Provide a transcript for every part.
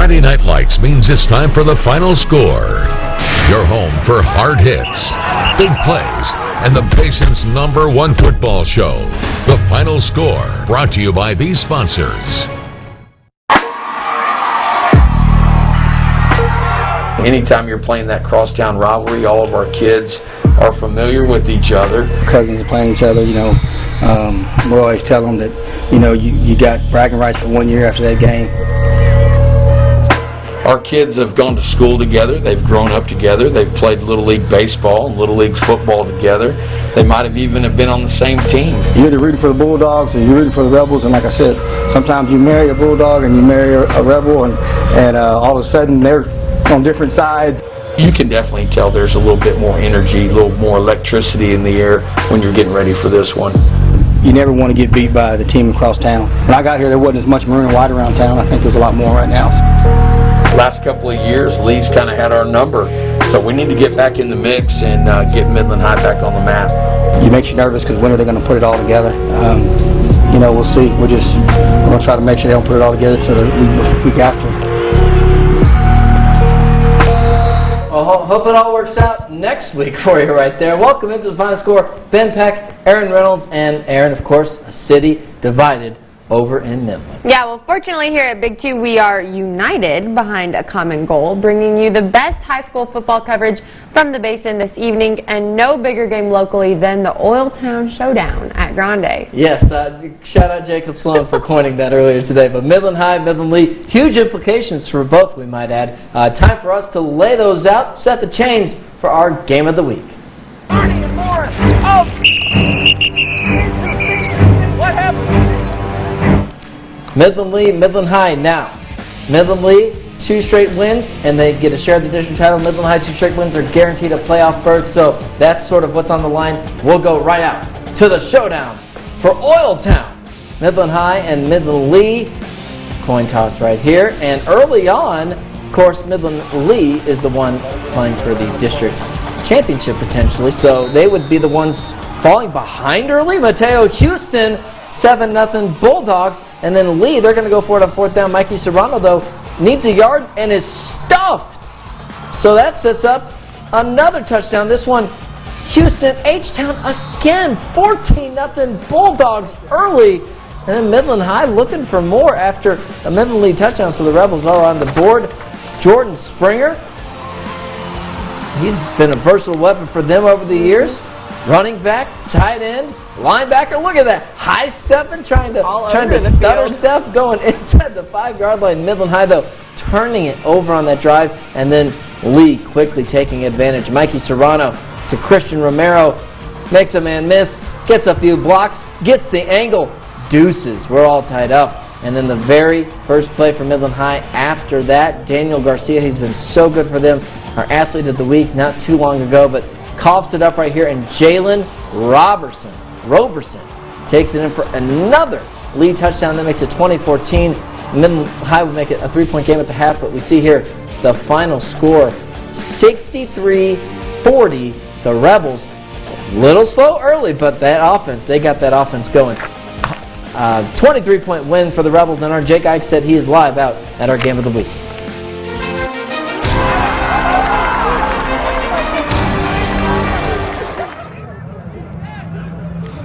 Friday Night Lights means it's time for the final score. Your home for hard hits, big plays, and the Patient's #1 football show. The Final Score, brought to you by these sponsors. Anytime you're playing that crosstown rivalry, all of our kids are familiar with each other. Cousins are playing each other, we always tell them that, you got bragging rights for 1 year after that game. Our kids have gone to school together, they've grown up together, they've played Little League baseball and Little League football together. They might have even been on the same team. You're either rooting for the Bulldogs or you're rooting for the Rebels, and like I said, sometimes you marry a Bulldog and you marry a Rebel, and all of a sudden they're on different sides. You can definitely tell there's a little bit more energy, a little more electricity in the air when you're getting ready for this one. You never want to get beat by the team across town. When I got here, there wasn't as much maroon and white around town. I think there's a lot more right now. Last couple of years, Lee's kind of had our number, so we need to get back in the mix and get Midland High back on the map. It makes you nervous because when are they going to put it all together? We'll see. We're going to try to make sure they don't put it all together till the week after. Well, hope it all works out next week for you right there. Welcome into the Final Score. Ben Peck, Aaron Reynolds, and Aaron, of course, a city divided over in Midland. Yeah, well, fortunately here at Big 2, we are united behind a common goal, bringing you the best high school football coverage from the Basin this evening, and no bigger game locally than the Oil Town Showdown at Grande. Yes, shout out Jacob Sloan for coining that earlier today. But Midland High, Midland Lee, huge implications for both, we might add. Time for us to lay those out, set the chains for our game of the week. What happened? Midland Lee, Midland High now. Midland Lee, 2 straight wins, and they get a share of the district title. Midland High, 2 straight wins are guaranteed a playoff berth, so that's sort of what's on the line. We'll go right out to the showdown for Oil Town. Midland High and Midland Lee, coin toss right here. And early on, of course, Midland Lee is the one playing for the district championship potentially, so they would be the ones falling behind early. Mateo Houston, 7-0 Bulldogs, and then Lee, they're going to go for it on 4th down. Mikey Serrano, though, needs a yard and is stuffed. So that sets up another touchdown. This one, Houston, H-Town again, 14-0 Bulldogs early. And then Midland High looking for more after a Midland Lee touchdown, so the Rebels are on the board. Jordan Springer, he's been a versatile weapon for them over the years. Running back, tight end, linebacker, look at that. High stepping, trying to stutter step, going inside the 5-yard line. Midland High, though, turning it over on that drive. And then Lee quickly taking advantage. Mikey Serrano to Christian Romero. Makes a man miss, gets a few blocks, gets the angle. Deuces, we're all tied up. And then the very first play for Midland High after that, Daniel Garcia, he's been so good for them. Our athlete of the week not too long ago, but coughs it up right here, and Jalen Roberson takes it in for another lead touchdown. That makes it 20-14. Midland High would make it a 3-point game at the half, but we see here the final score, 63-40. The Rebels, a little slow early, but that offense, they got that offense going. 23-point win for the Rebels, and our Jake Ike said he is live out at our game of the week.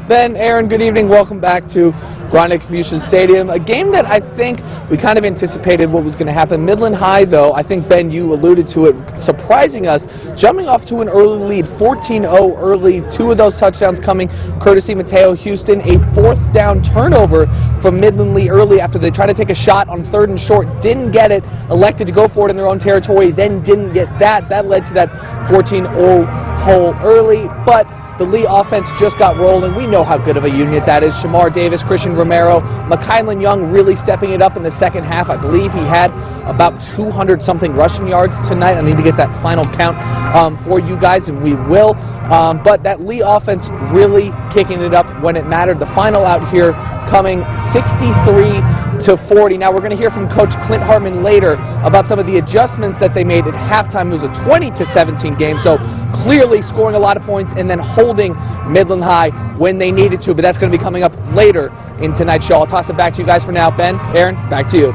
Ben, Aaron, good evening. Welcome back to Grande Communication Stadium. A game that I think we kind of anticipated what was going to happen. Midland High, though, I think, Ben, you alluded to it, surprising us, jumping off to an early lead, 14-0 early. 2 of those touchdowns coming courtesy Mateo Houston. A 4th down turnover from Midland Lee early after they tried to take a shot on 3rd and short. Didn't get it, elected to go for it in their own territory, then didn't get that. That led to that 14-0 hole early, but the Lee offense just got rolling. We know how good of a unit that is. Shamar Davis, Christian Romero, McKylan Young really stepping it up in the second half. I believe he had about 200-something rushing yards tonight. I need to get that final count for you guys, and we will. But that Lee offense really kicking it up when it mattered. The final out here coming 63-40. Now we're going to hear from Coach Clint Hartman later about some of the adjustments that they made at halftime. It was a 20-17 game, so clearly scoring a lot of points and then holding Midland High when they needed to, but that's going to be coming up later in tonight's show. I'll toss it back to you guys for now. Ben, Aaron, back to you.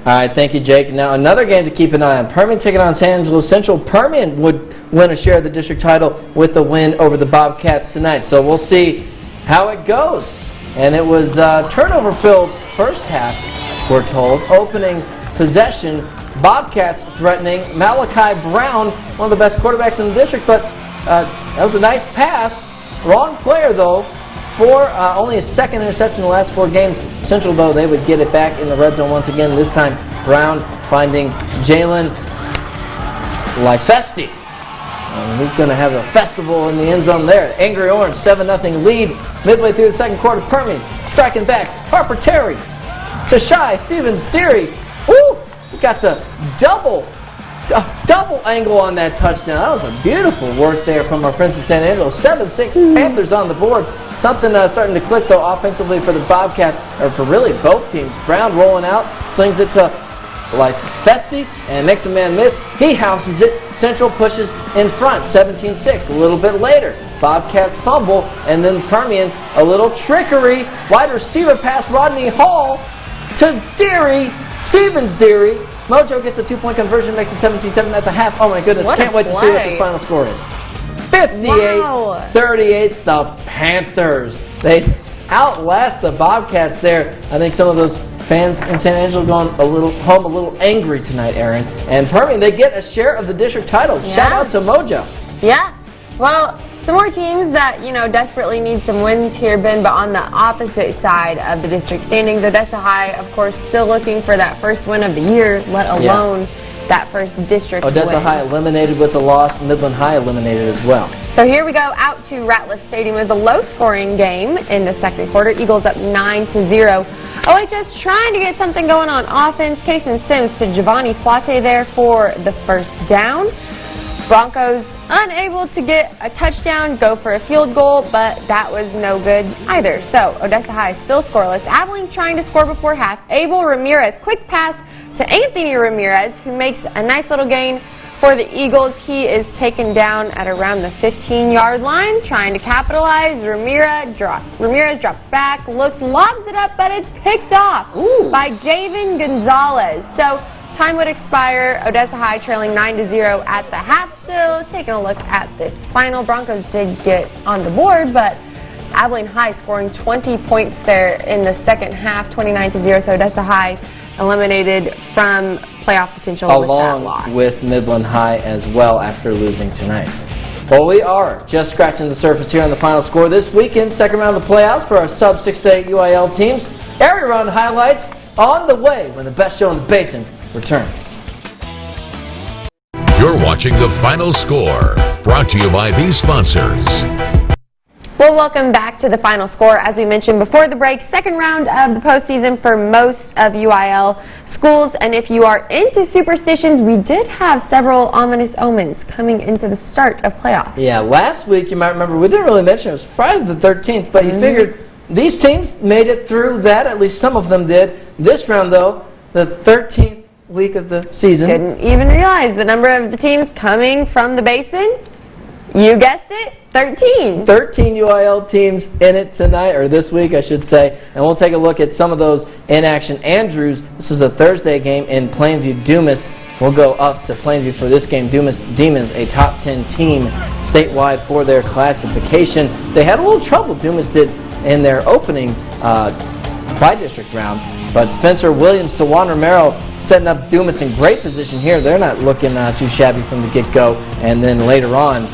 All right, thank you, Jake. Now, another game to keep an eye on. Permian taking on San Angelo Central. Permian would win a share of the district title with the win over the Bobcats tonight. So we'll see how it goes. And it was turnover-filled first half, we're told. Opening possession, Bobcats threatening Malachi Brown, one of the best quarterbacks in the district. But that was a nice pass. Wrong player, though. Only his second interception in the last 4 games. Central, though, they would get it back in the red zone once again. This time, Brown finding Jalen Lifesti. He's going to have a festival in the end zone there. Angry Orange, 7-0 lead. Midway through the second quarter, Permian striking back. Harper Terry to Shy Stevens Deary. Woo! We got the double angle on that touchdown. That was a beautiful work there from our friends in San Angelo. 7-6 Panthers on the board. Something starting to click, though, offensively for the Bobcats, or for really both teams. Brown rolling out, slings it to Lifesti, and makes a man miss. He houses it. Central pushes in front, 17-6. A little bit later, Bobcats fumble, and then Permian, a little trickery. Wide receiver pass, Rodney Hall to Deary. Stevens Deary. Mojo gets a 2-point conversion, makes it 17-7 at the half. Oh my goodness, can't wait to see what this final score is. 58-38, the Panthers. They outlast the Bobcats there. I think some of those fans in San Angelo going home a little angry tonight, Aaron. And Permian, they get a share of the district title. Yeah. Shout out to Mojo. Yeah. Well, some more teams that, desperately need some wins here, Ben, but on the opposite side of the district standings. Odessa High, of course, still looking for that first win of the year, let alone that first district Odessa win. High eliminated with a loss. Midland High eliminated as well. So here we go out to Ratliff Stadium. It was a low-scoring game in the second quarter. Eagles up 9-0. OHS trying to get something going on offense. Kason Sims to Giovanni Flate there for the first down. Broncos unable to get a touchdown, go for a field goal, but that was no good either. So Odessa High still scoreless. Abilene trying to score before half. Abel Ramirez, quick pass to Anthony Ramirez, who makes a nice little gain for the Eagles. He is taken down at around the 15-yard line, trying to capitalize. Ramirez drops back, lobs it up, but it's picked off by Javen Gonzalez. So time would expire. Odessa High trailing 9-0 at the half. Still taking a look at this final. Broncos did get on the board, but Abilene High scoring 20 points there in the second half, 29-0. So Odessa High eliminated from playoff potential with that loss. Along with Midland High as well after losing tonight. Well, we are just scratching the surface here on the final score this weekend. Second round of the playoffs for our sub-6A UIL teams. Area round highlights on the way when the best show in the basin returns. You're watching The Final Score, brought to you by these sponsors. Well, welcome back to The Final Score. As we mentioned before the break, second round of the postseason for most of UIL schools. And if you are into superstitions, we did have several ominous omens coming into the start of playoffs. Yeah, last week, you might remember, we didn't really mention it was Friday the 13th, but you figured these teams made it through that. At least some of them did. This round, though, the 13th week of the season. Didn't even realize the number of the teams coming from the basin. You guessed it, 13. 13 UIL teams in it tonight, or this week, I should say. And we'll take a look at some of those in action. Andrews, this is a Thursday game in Plainview. Dumas will go up to Plainview for this game. Dumas Demons, a top 10 team statewide for their classification. They had a little trouble, Dumas did, in their opening by-district round. But Spencer Williams to Juan Romero setting up Dumas in great position here. They're not looking too shabby from the get-go. And then later on,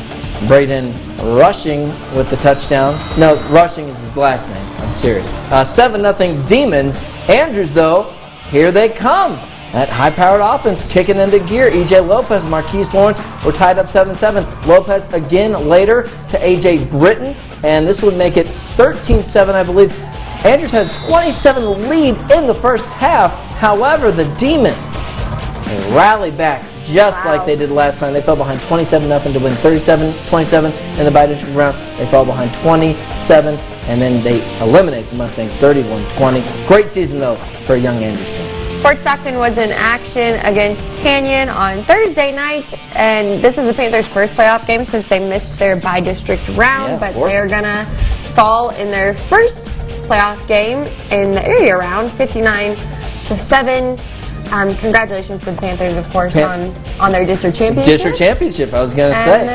Braden Rushing with the touchdown. No, Rushing is his last name. I'm serious. 7-0 Demons. Andrews, though, here they come. That high-powered offense kicking into gear. E.J. Lopez, Marquise Lawrence were tied up 7-7. Lopez again later to A.J. Britton. And this would make it 13-7, I believe. Andrews had a 27 lead in the first half. However, the Demons rallied back just like they did last time. They fell behind 27-0 to win 37-27 in the by-district round. They fell behind 27, and then they eliminate the Mustangs 31-20. Great season, though, for a young Andrews team. Fort Stockton was in action against Canyon on Thursday night, and this was the Panthers' first playoff game since they missed their by-district round, but they're going to fall in their first playoff game in the area round, 59-7. Congratulations to the Panthers, of course, on their district championship. District championship, I was going to say. And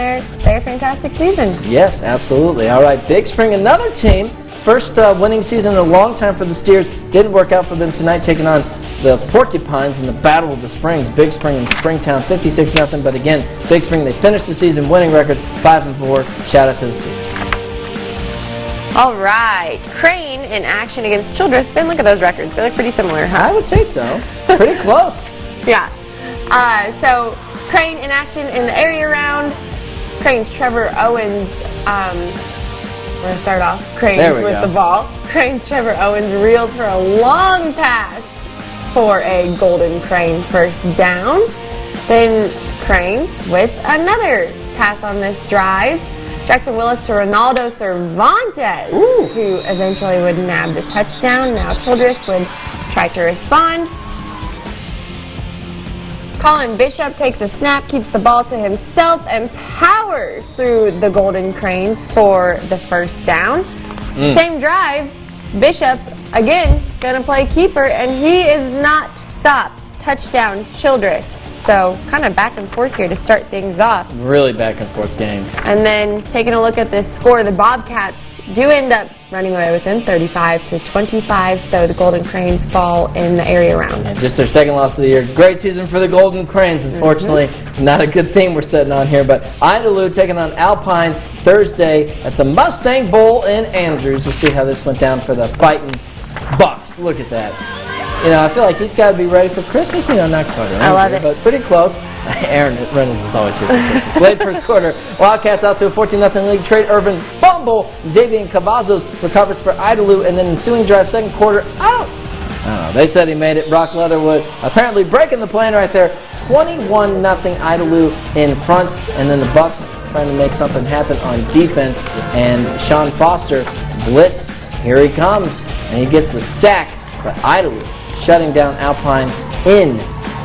their fantastic season. Yes, absolutely. All right, Big Spring, another team. First winning season in a long time for the Steers. Didn't work out for them tonight, taking on the Porcupines in the Battle of the Springs. Big Spring and Springtown, 56-0. But again, Big Spring, they finished the season winning record 5-4. Shout out to the Steers. All right, Crane in action against Childress. Ben, look at those records. They look pretty similar, huh? I would say so. Pretty close. Yeah. So Crane in action in the area round. Crane's Trevor Owens. We're going to start off Crane's with the ball. Crane's Trevor Owens reels for a long pass for a Golden Crane first down. Then Crane with another pass on this drive. Jackson Willis to Ronaldo Cervantes, who eventually would nab the touchdown. Now Childress would try to respond. Colin Bishop takes a snap, keeps the ball to himself, and powers through the Golden Cranes for the first down. Same drive, Bishop, again, going to play keeper, and he is not stopped. Touchdown, Childress. So kind of back and forth here to start things off. Really back and forth game. And then taking a look at this score, the Bobcats do end up running away with them, 35-25. So the Golden Cranes fall in the area round. And just their second loss of the year. Great season for the Golden Cranes. Unfortunately, not a good theme we're setting on here. But Idalou taking on Alpine Thursday at the Mustang Bowl in Andrews. We'll see how this went down for the Fighting Bucks. Look at that. You know, I feel like he's got to be ready for Christmas. You know, not quite around I love here, it. But pretty close. Aaron Reynolds is always here for Christmas. Late first quarter, Wildcats out to a 14-0 lead. Trey Irvin fumble. Xavier Cavazos recovers for Idalou, and then ensuing drive second quarter. I don't know. They said he made it. Brock Leatherwood apparently breaking the plan right there. 21-0 Idalou in front, and then the Bucks trying to make something happen on defense. And Sean Foster blitz. Here he comes, and he gets the sack. But Idalou shutting down Alpine in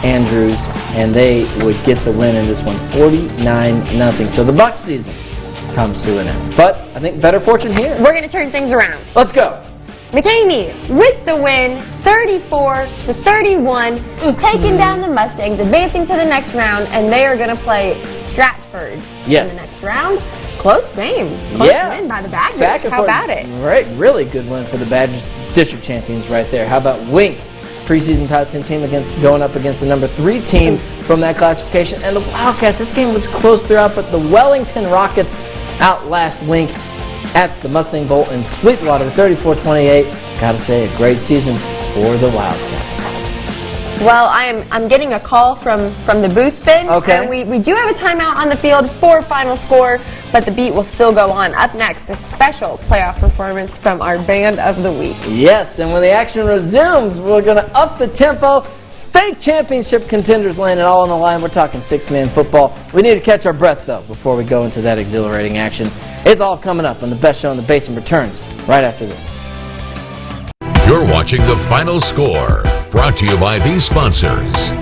Andrews, and they would get the win in this one, 49-0. So the Bucs season comes to an end. But I think better fortune here. We're going to turn things around. Let's go. McCamey with the win, 34-31, taking down the Mustangs, advancing to the next round, and they are going to play Stratford in the next round. Close game. Close win by the Badgers. How about it? Right, really good win for the Badgers, district champions right there. How about Wink, preseason top 10 team going up against the number 3 team from that classification. And the Wildcats, this game was close throughout, but the Wellington Rockets outlast Wink at the Mustang Bowl in Sweetwater, 34-28. Gotta say, a great season for the Wildcats. Well, I'm getting a call from the booth, Ben. Okay. And we do have a timeout on the field for final score, but the beat will still go on. Up next, a special playoff performance from our Band of the Week. Yes, and when the action resumes, we're going to up the tempo. State championship contenders laying it all on the line. We're talking 6-man football. We need to catch our breath, though, before we go into that exhilarating action. It's all coming up on the best show in the Basin returns right after this. You're watching The Final Score, brought to you by these sponsors.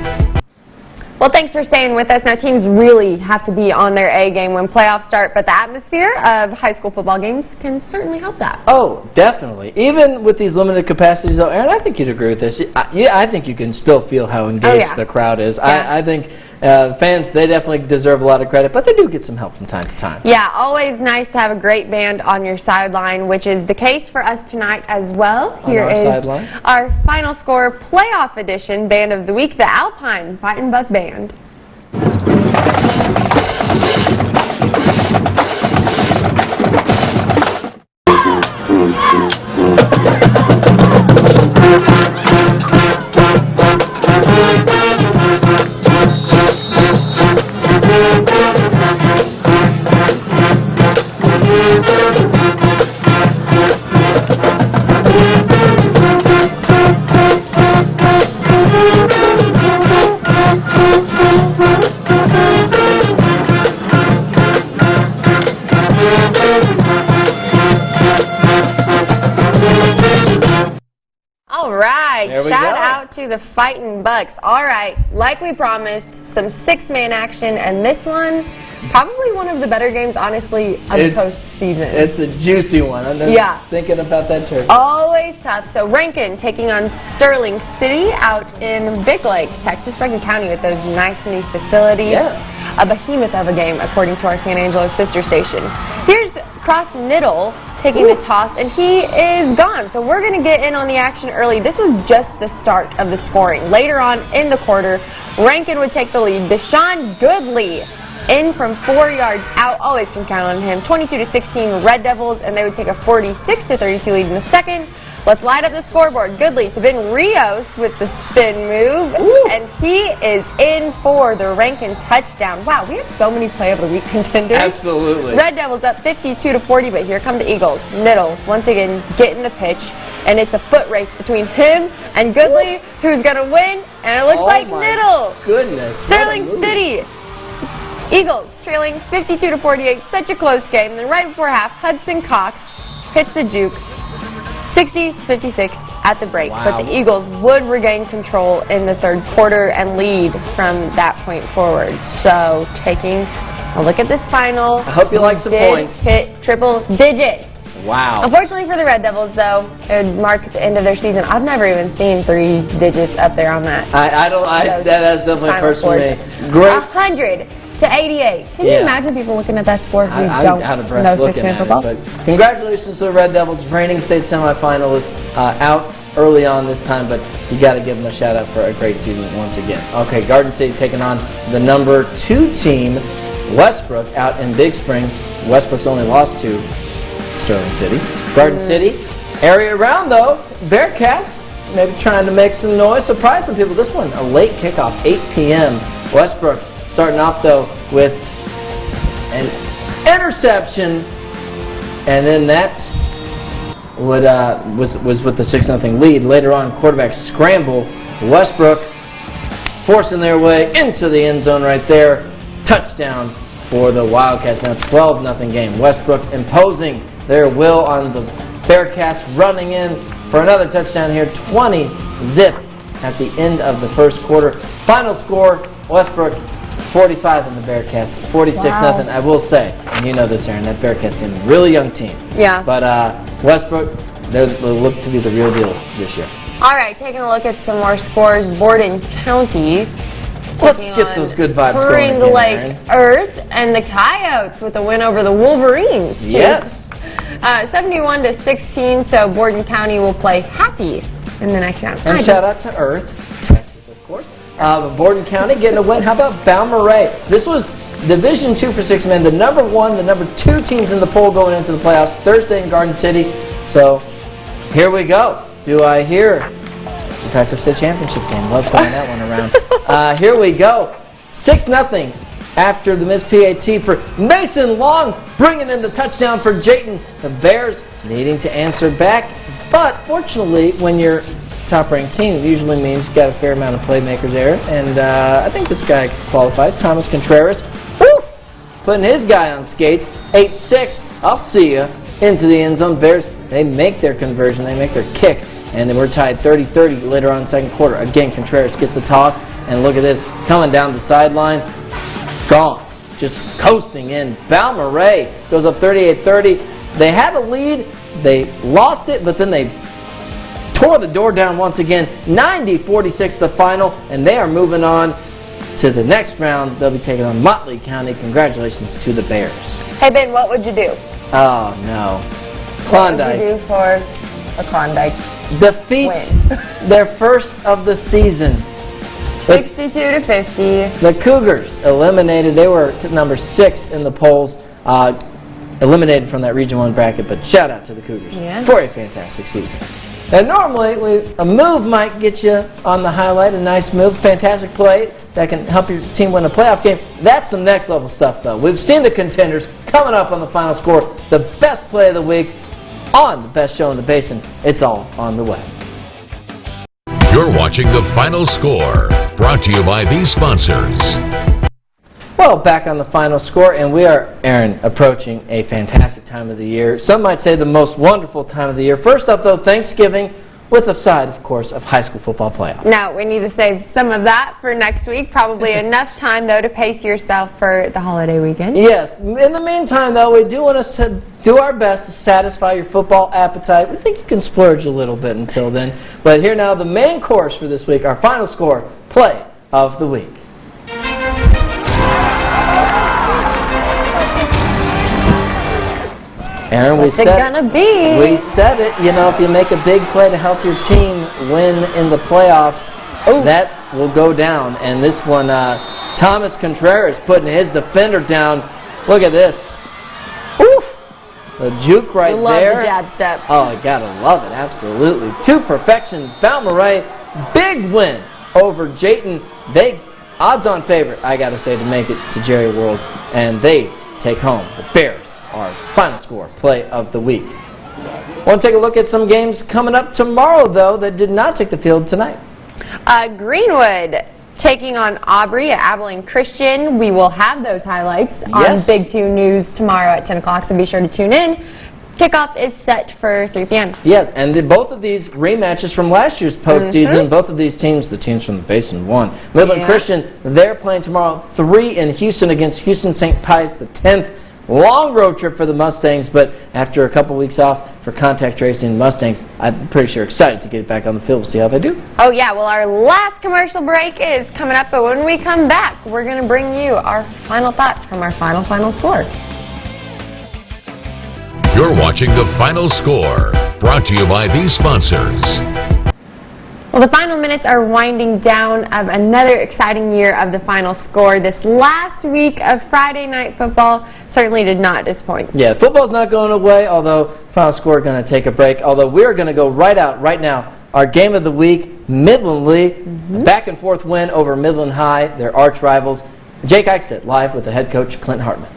Well, thanks for staying with us. Now, teams really have to be on their A game when playoffs start, but the atmosphere of high school football games can certainly help that. Oh, definitely. Even with these limited capacities, though, Aaron, I think you'd agree with this. I think you can still feel how engaged the crowd is. Yeah. I think fans, they definitely deserve a lot of credit, but they do get some help from time to time. Yeah, always nice to have a great band on your sideline, which is the case for us tonight as well. Here is our final score playoff edition Band of the Week, the Alpine Fightin' Buck Band. Fighting Bucks. All right, like we promised, some six-man action, and this one, probably one of the better games, honestly, of the postseason. It's a juicy one. I'm thinking about that turkey. Always tough. So Rankin taking on Sterling City out in Big Lake, Texas. Rankin County with those nice new facilities. Yes. A behemoth of a game, according to our San Angelo sister station. Here's Cross Niddle taking the toss, and he is gone. So we're going to get in on the action early. This was just the start of the scoring. Later on in the quarter, Rankin would take the lead. Deshaun Goodley in from 4 yards out. Always can count on him. 22-16 Red Devils, and they would take a 46-32 lead in the second. Let's light up the scoreboard. Goodley to Ben Rios with the spin move, and he is in for the Rankin touchdown. Wow, we have so many play of the week contenders. Absolutely. Red Devils up 52-40, but here come the Eagles. Niddle once again getting the pitch, and it's a foot race between him and Goodley, who's gonna win, and it looks like Niddle. Goodness. Sterling City. Eagles trailing 52-48. Such a close game. And then right before half, Hudson Cox hits the juke. 60-56 at the break, but the Eagles would regain control in the third quarter and lead from that point forward. So taking a look at this final, I hope you like some points. Hit triple digits. Wow. Unfortunately for the Red Devils, though, it would mark the end of their season. I've never even seen 3 digits up there on that. That's definitely first for me. Great. 100-88. Can you imagine people looking at that score who don't know six-man football? Congratulations to the Red Devils, reigning state semifinalists, out early on this time, but you got to give them a shout out for a great season once again. Okay, Garden City taking on the number 2 team, Westbrook, out in Big Spring. Westbrook's only lost to Sterling City. Garden City, area around though, Bearcats, maybe trying to make some noise, surprise some people. This one, a late kickoff, 8 p.m. Westbrook starting off though with an interception, and then that was with the 6-0 lead. Later on, quarterback scramble. Westbrook forcing their way into the end zone right there. Touchdown for the Wildcats. Now 12-0 game. Westbrook imposing their will on the Bearcats, running in for another touchdown here. 20-zip at the end of the first quarter. Final score, Westbrook 45 and the Bearcats 46-0. I will say, and you know this, Aaron, that Bearcats team, really young team. Yeah. But Westbrook, they look to be the real deal this year. All right, taking a look at some more scores. Borden County. Let's get those good vibes going Spring again, Lake Aaron. Earth and the Coyotes with a win over the Wolverines. Yes. 71-16. So Borden County will play happy in the next round. And shout out to Earth, Texas, of course. Borden County getting a win. How about Balmorhea? This was Division II for 6 men. The number 1, the number 2 teams in the poll going into the playoffs Thursday in Garden City. So here we go. Do I hear the Factor State Championship game? Love throwing that one around. Here we go. 6-0 after the missed PAT for Mason Long, bringing in the touchdown for Jayton. The Bears needing to answer back, but fortunately, when you're top-ranked team, it usually means you've got a fair amount of playmakers there, and I think this guy qualifies. Thomas Contreras, putting his guy on skates. 8-6. I'll see you into the end zone. Bears, they make their conversion, they make their kick, and then we're tied 30-30 later on in the second quarter. Again, Contreras gets the toss, and look at this, coming down the sideline, gone, just coasting in. Balmorhea goes up 38-30. They had a lead, they lost it, but then they tore the door down once again. 90-46 the final, and they are moving on to the next round. They'll be taking on Motley County. Congratulations to the Bears. Hey, Ben, what would you do? Oh, no. Klondike. What would you do for a Klondike defeat their first of the season. 62-50. The Cougars eliminated. They were number 6 in the polls. Eliminated from that Region 1 bracket, but shout out to the Cougars for a fantastic season. And normally, a move might get you on the highlight, a nice move, fantastic play that can help your team win a playoff game. That's some next level stuff, though. We've seen the contenders coming up on the final score. The best play of the week on the best show in the Basin. It's all on the way. You're watching The Final Score, brought to you by these sponsors. Well, back on the final score, and we are, Aaron, approaching a fantastic time of the year. Some might say the most wonderful time of the year. First up, though, Thanksgiving with a side, of course, of high school football playoff. Now, we need to save some of that for next week. Probably enough time, though, to pace yourself for the holiday weekend. Yes. In the meantime, though, we do want to do our best to satisfy your football appetite. We think you can splurge a little bit until then. But here now, the main course for this week, our final score, play of the week. Aaron, What's it gonna be? We said it. You know, if you make a big play to help your team win in the playoffs, that will go down. And this one, Thomas Contreras putting his defender down. Look at this. Ooh, the juke right there. Love the jab step. Oh, I gotta love it. Absolutely. To perfection. Balmorhea, big win over Jayton. They odds-on favorite, I gotta say, to make it to Jerry World, and they take home the Bears. Our final score, play of the week. Want to take a look at some games coming up tomorrow, though, that did not take the field tonight. Greenwood taking on Aubrey at Abilene Christian. We will have those highlights on Big 2 News tomorrow at 10 o'clock, so be sure to tune in. Kickoff is set for 3 p.m. Yes, and both of these rematches from last year's postseason, both of these teams, the teams from the Basin won. Midland Christian, they're playing tomorrow 3 in Houston against Houston St. Pius the 10th. Long road trip for the Mustangs, but after a couple weeks off for contact tracing Mustangs, I'm pretty sure excited to get back on the field. We'll see how they do. Oh yeah, well our last commercial break is coming up, but when we come back, we're going to bring you our final thoughts from our final score. You're watching The Final Score, brought to you by these sponsors. Well, the final minutes are winding down of another exciting year of the final score. This last week of Friday night football certainly did not disappoint. Yeah, football's not going away, although final score going to take a break. Although we're going to go right now. Our game of the week, Midland Lee, a back and forth win over Midland High, their arch rivals. Jake Eichset live with the head coach, Clint Hartman.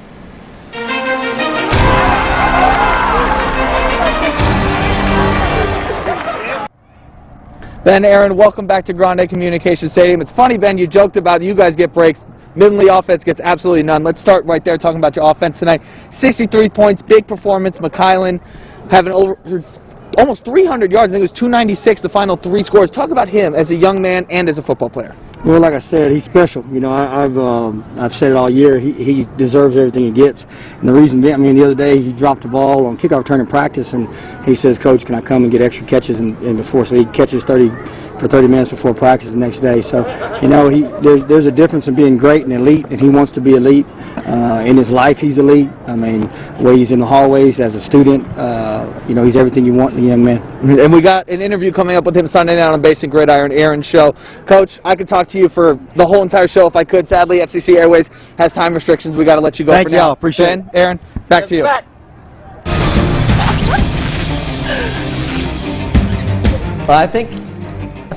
Ben, Aaron, welcome back to Grande Communication Stadium. It's funny, Ben, you joked about you guys get breaks. Midland Lee offense gets absolutely none. Let's start right there talking about your offense tonight. 63 points, big performance. McKylan having over almost 300 yards. I think it was 296, the final 3 scores. Talk about him as a young man and as a football player. Well, like I said, he's special. You know, I've said it all year. He deserves everything he gets. And the reason being, I mean, the other day he dropped the ball on kickoff return in practice, and he says, "Coach, can I come and get extra catches?" And before, so he catches 30 minutes before practice the next day. So, you know, there's a difference in being great and elite, and he wants to be elite. In his life, he's elite. I mean, the way he's in the hallways as a student, you know, he's everything you want in a young man. And we got an interview coming up with him Sunday night on Basin Gridiron, Aaron Show. Coach, I could talk to you for the whole entire show if I could. Sadly, FCC Airways has time restrictions. We got to let you go Thank for y'all. now. Appreciate it. Aaron, back to you. Well, I think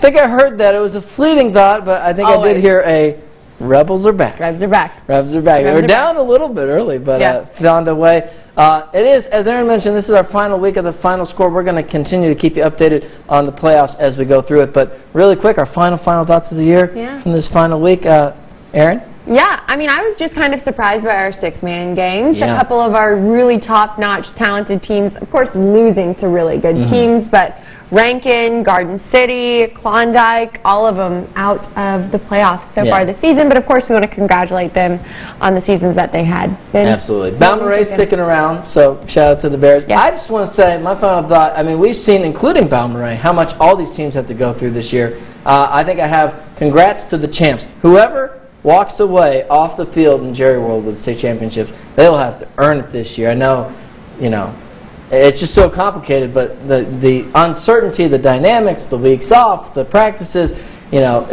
I heard that. It was a fleeting thought, but I think I did hear a Rebels are back. Rebs are back. Rebs are back. They were down a little bit early, but found a way. It is, as Aaron mentioned, this is our final week of the final score. We're going to continue to keep you updated on the playoffs as we go through it. But really quick, our final thoughts of the year from this final week. Aaron? Yeah, I mean, I was just kind of surprised by our 6-man games. A couple of our really top-notch, talented teams, of course, losing to really good teams, but Rankin, Garden City, Klondike, all of them out of the playoffs so far this season. But, of course, we want to congratulate them on the seasons that they had. Absolutely. Balmorhea sticking around, so shout out to the Bears. Yes. I just want to say, my final thought, I mean, we've seen, including Balmorhea, how much all these teams have to go through this year. I think I have congrats to the champs. Whoever walks away off the field in Jerry World with the state championships, they'll have to earn it this year. I know, you know, it's just so complicated, but the uncertainty, the dynamics, the weeks off, the practices, you know,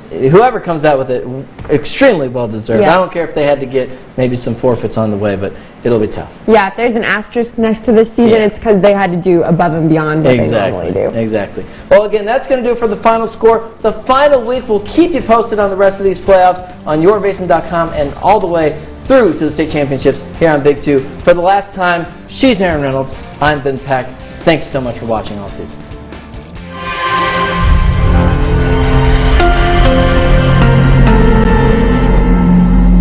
whoever comes out with it, extremely well deserved. I don't care if they had to get maybe some forfeits on the way, but it'll be tough. Yeah, if there's an asterisk next to this season, it's because they had to do above and beyond what they normally do. Exactly. Well, again, that's going to do it for the final score. The final week, we'll keep you posted on the rest of these playoffs on yourbasin.com and all the way through to the state championships here on Big 2. For the last time, she's Aaron Reynolds. I'm Ben Peck. Thanks so much for watching all season.